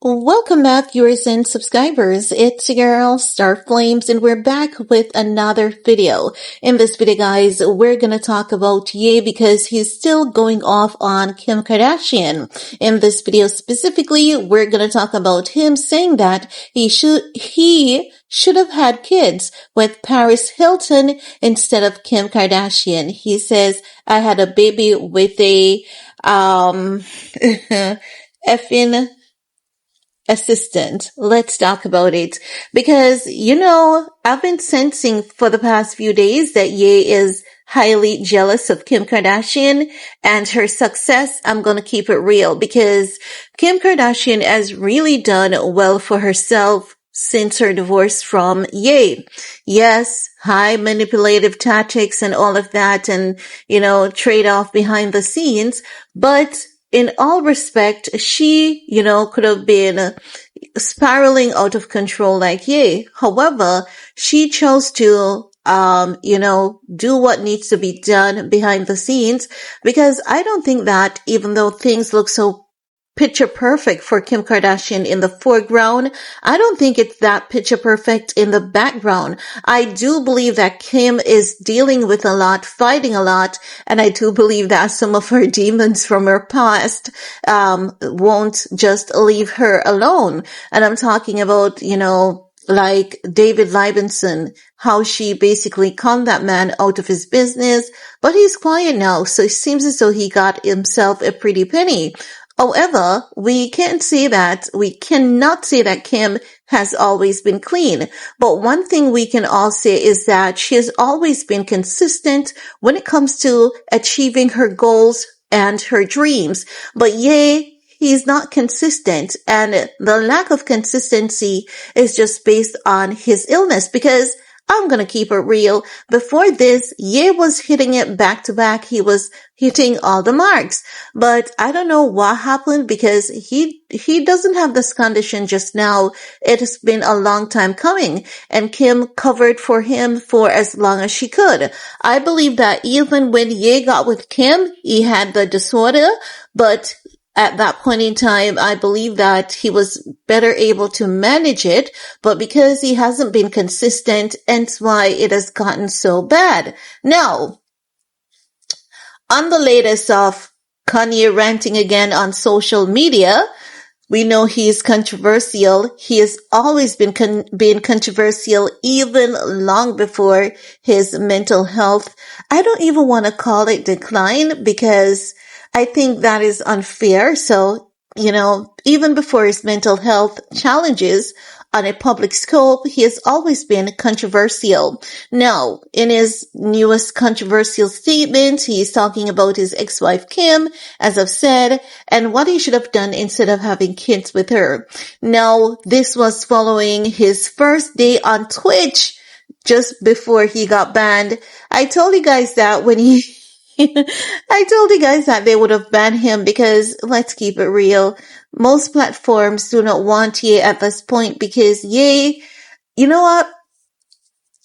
Welcome back, viewers and subscribers. It's your girl, Star Flames, and we're back with another video. In this video, guys, we're gonna talk about Ye because he's still going off on Kim Kardashian. In this video specifically, we're gonna talk about him saying that he should have had kids with Paris Hilton instead of Kim Kardashian. He says, I had a baby with a, effing assistant. Let's talk about it. Because, I've been sensing for the past few days that Ye is highly jealous of Kim Kardashian and her success. I'm going to keep it real because Kim Kardashian has really done well for herself since her divorce from Ye. Yes, high manipulative tactics and all of that and, trade-off behind the scenes, but in all respect, she, could have been spiraling out of control like Ye. However, she chose to, do what needs to be done behind the scenes because I don't think that even though things look so picture perfect for Kim Kardashian in the foreground, I don't think it's that picture perfect in the background. I do believe that Kim is dealing with a lot, fighting a lot, and I do believe that some of her demons from her past won't just leave her alone. And I'm talking about, like David Libenson, how she basically conned that man out of his business, but he's quiet now, so it seems as though he got himself a pretty penny. However, we cannot say that Kim has always been clean. But one thing we can all say is that she has always been consistent when it comes to achieving her goals and her dreams. But Ye, he's not consistent, and the lack of consistency is just based on his illness because I'm going to keep it real. Before this, Ye was hitting it back to back. He was hitting all the marks. But I don't know what happened because he doesn't have this condition just now. It has been a long time coming and Kim covered for him for as long as she could. I believe that even when Ye got with Kim, he had the disorder, but at that point in time, I believe that he was better able to manage it, but because he hasn't been consistent, that's why it has gotten so bad. Now, on the latest of Kanye ranting again on social media, we know he is controversial. He has always been controversial even long before his mental health. I don't even want to call it decline because I think that is unfair. So, even before his mental health challenges on a public scope, he has always been controversial. Now, in his newest controversial statement, he's talking about his ex-wife Kim, as I've said, and what he should have done instead of having kids with her. Now, this was following his first day on Twitch just before he got banned. I told you guys that when I told you guys that they would have banned him because, let's keep it real, most platforms do not want Ye at this point because Ye, you know what?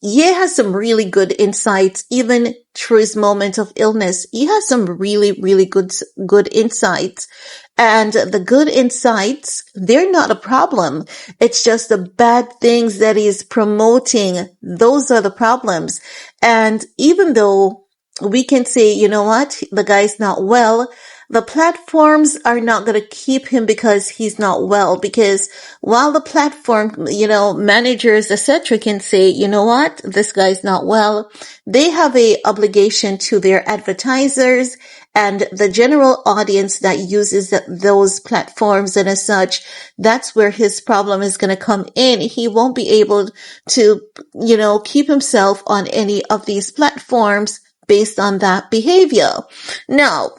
Ye has some really good insights, even through his moment of illness. He has some really, really good insights. And the good insights, they're not a problem. It's just the bad things that he's promoting. Those are the problems. And even though we can say, you know what, the guy's not well, the platforms are not going to keep him because he's not well. Because while the platform, managers, etc. can say, you know what, this guy's not well, they have a obligation to their advertisers and the general audience that uses those platforms, and as such, that's where his problem is going to come in. He won't be able to, keep himself on any of these platforms based on that behavior. Now,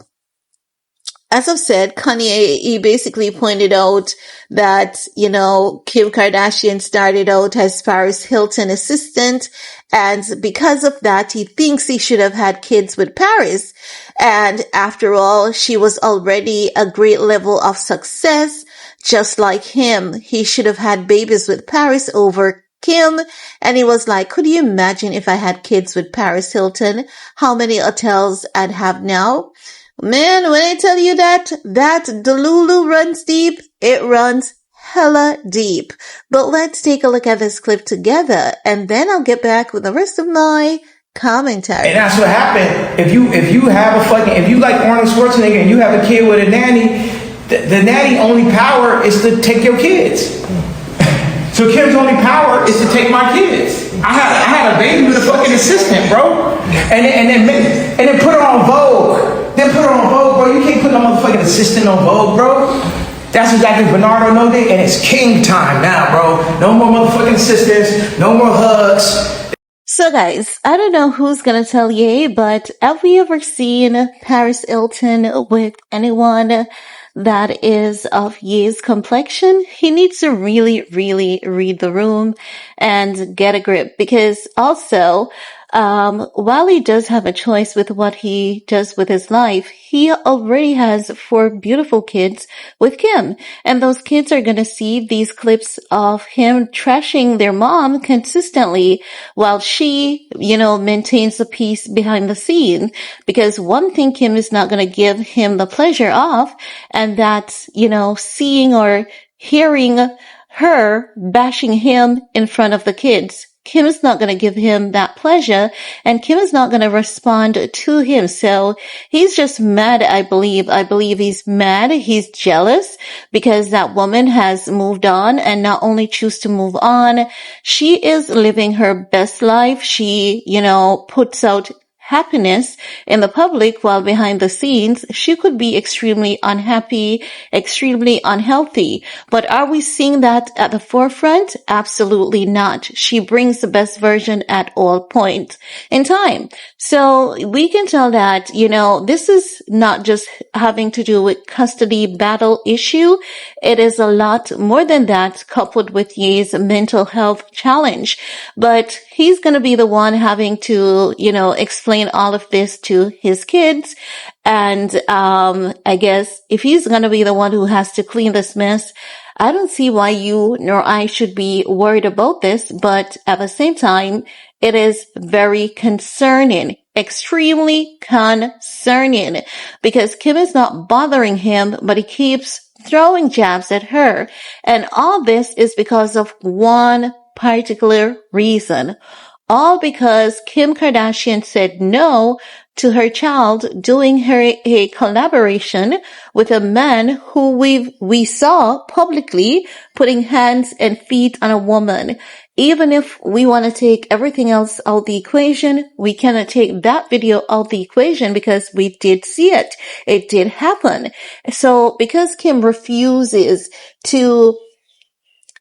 as I've said, Kanye, he basically pointed out that, Kim Kardashian started out as Paris Hilton assistant, and because of that, he thinks he should have had kids with Paris. And after all, she was already a great level of success, just like him. He should have had babies with Paris over Kim. And he was like, could you imagine if I had kids with Paris Hilton? How many hotels I'd have now? Man, when I tell you that Delulu runs deep, it runs hella deep. But let's take a look at this clip together, and then I'll get back with the rest of my commentary. And that's what happened. If you like Arnold Schwarzenegger and you have a kid with a nanny, the nanny only power is to take your kids. So Kim's only power is to take my kids. I had a baby with a fucking assistant, bro. And then put her on Vogue. Then put her on Vogue, bro. You can't put no motherfucking assistant on Vogue, bro. That's exactly Bernardo know that, and it's king time now, bro. No more motherfucking assistants, no more hugs. So guys, I don't know who's gonna tell Ye, but have we ever seen Paris Hilton with anyone that is of Ye's complexion? He needs to really, really read the room and get a grip, because also, while he does have a choice with what he does with his life, he already has 4 beautiful kids with Kim. And those kids are going to see these clips of him trashing their mom consistently while she, maintains the peace behind the scene. Because one thing Kim is not going to give him the pleasure of, and that's, seeing or hearing her bashing him in front of the kids. Kim is not going to give him that pleasure, and Kim is not going to respond to him. So he's just mad, I believe. I believe he's mad. He's jealous because that woman has moved on, and not only choose to move on, she is living her best life. She, puts out happiness in the public, while behind the scenes, she could be extremely unhappy, extremely unhealthy. But are we seeing that at the forefront? Absolutely not. She brings the best version at all points in time. So we can tell that, this is not just having to do with custody battle issue. It is a lot more than that, coupled with Ye's mental health challenge. But he's going to be the one having to, explain all of this to his kids. And I guess if he's going to be the one who has to clean this mess, I don't see why you nor I should be worried about this. But at the same time, it is very concerning, extremely concerning, because Kim is not bothering him, but he keeps throwing jabs at her. And all this is because of one particular reason. All because Kim Kardashian said no to her child doing a collaboration with a man who we saw publicly putting hands and feet on a woman. Even if we want to take everything else out the equation, we cannot take that video out the equation because we did see it. It did happen. So because Kim refuses to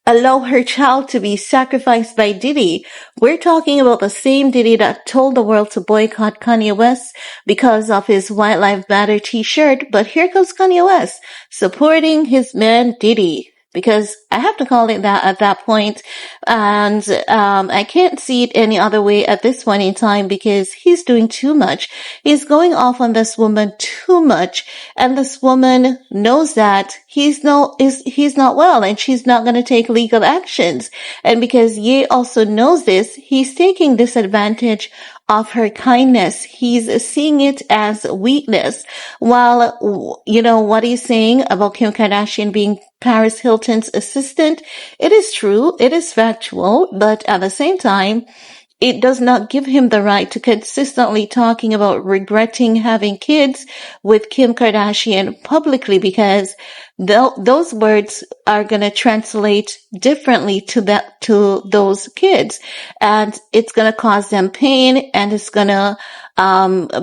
allow her child to be sacrificed by Diddy, we're talking about the same Diddy that told the world to boycott Kanye West because of his White Lives Matter t-shirt. But here comes Kanye West supporting his man Diddy, because I have to call it that at that point. And I can't see it any other way at this point in time, because he's doing too much. He's going off on this woman too much, and this woman knows that he's not well, and she's not going to take legal actions. And because Ye also knows this, he's taking disadvantage of her kindness. He's seeing it as weakness. While, what he's saying about Kim Kardashian being Paris Hilton's assistant, it is true, it is factual, but at the same time, it does not give him the right to consistently talking about regretting having kids with Kim Kardashian publicly, because those words are going to translate differently to those kids, and it's going to cause them pain, and it's going to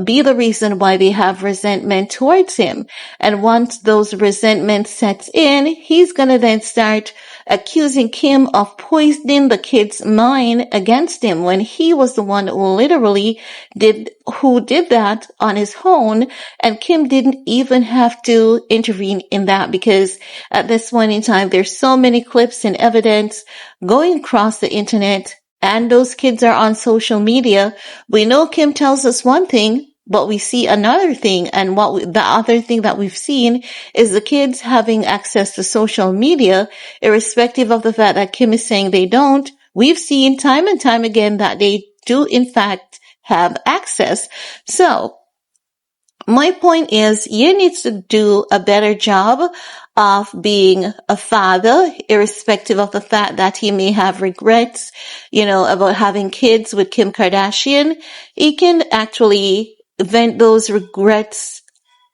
be the reason why they have resentment towards him. And once those resentments sets in, he's going to then start accusing Kim of poisoning the kid's mind against him, when he was the one who literally did that on his own, and Kim didn't even have to intervene in that, because at this point in time, there's so many clips and evidence going across the internet, and those kids are on social media. We know Kim tells us one thing, but we see another thing, and the other thing that we've seen is the kids having access to social media, irrespective of the fact that Kim is saying they don't. We've seen time and time again that they do in fact have access. So My point is, you need to do a better job of being a father, irrespective of the fact that he may have regrets, about having kids with Kim Kardashian. He can actually vent those regrets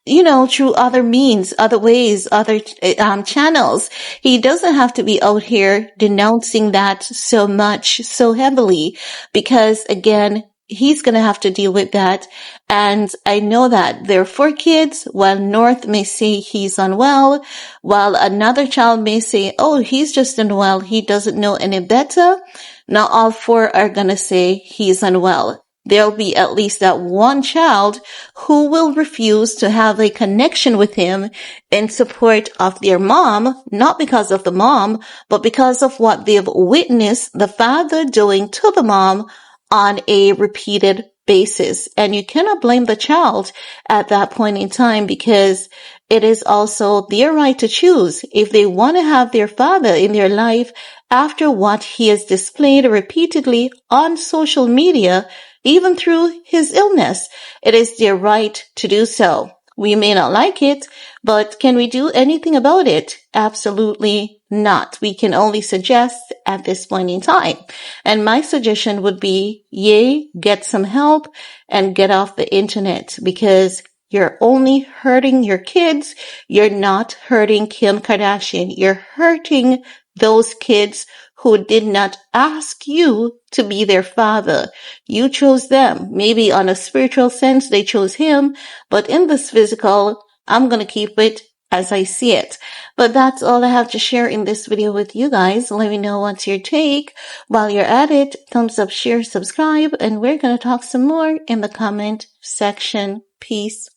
through other means, other ways, other channels. He doesn't have to be out here denouncing that so much, so heavily, because again, he's going to have to deal with that. And I know that there are 4 kids, while North may say he's unwell, while another child may say, oh, he's just unwell, he doesn't know any better. Not all 4 are going to say he's unwell. There'll be at least that one child who will refuse to have a connection with him in support of their mom, not because of the mom, but because of what they've witnessed the father doing to the mom on a repeated basis. And you cannot blame the child at that point in time, because it is also their right to choose if they want to have their father in their life after what he has displayed repeatedly on social media, even through his illness. It is their right to do so. We may not like it, but can we do anything about it? Absolutely not. We can only suggest at this point in time. And my suggestion would be, get some help and get off the internet, because you're only hurting your kids. You're not hurting Kim Kardashian. You're hurting those kids who did not ask you to be their father. You chose them. Maybe on a spiritual sense, they chose him, but in this physical, I'm going to keep it as I see it. But that's all I have to share in this video with you guys. Let me know what's your take. While you're at it, thumbs up, share, subscribe, and we're going to talk some more in the comment section. Peace.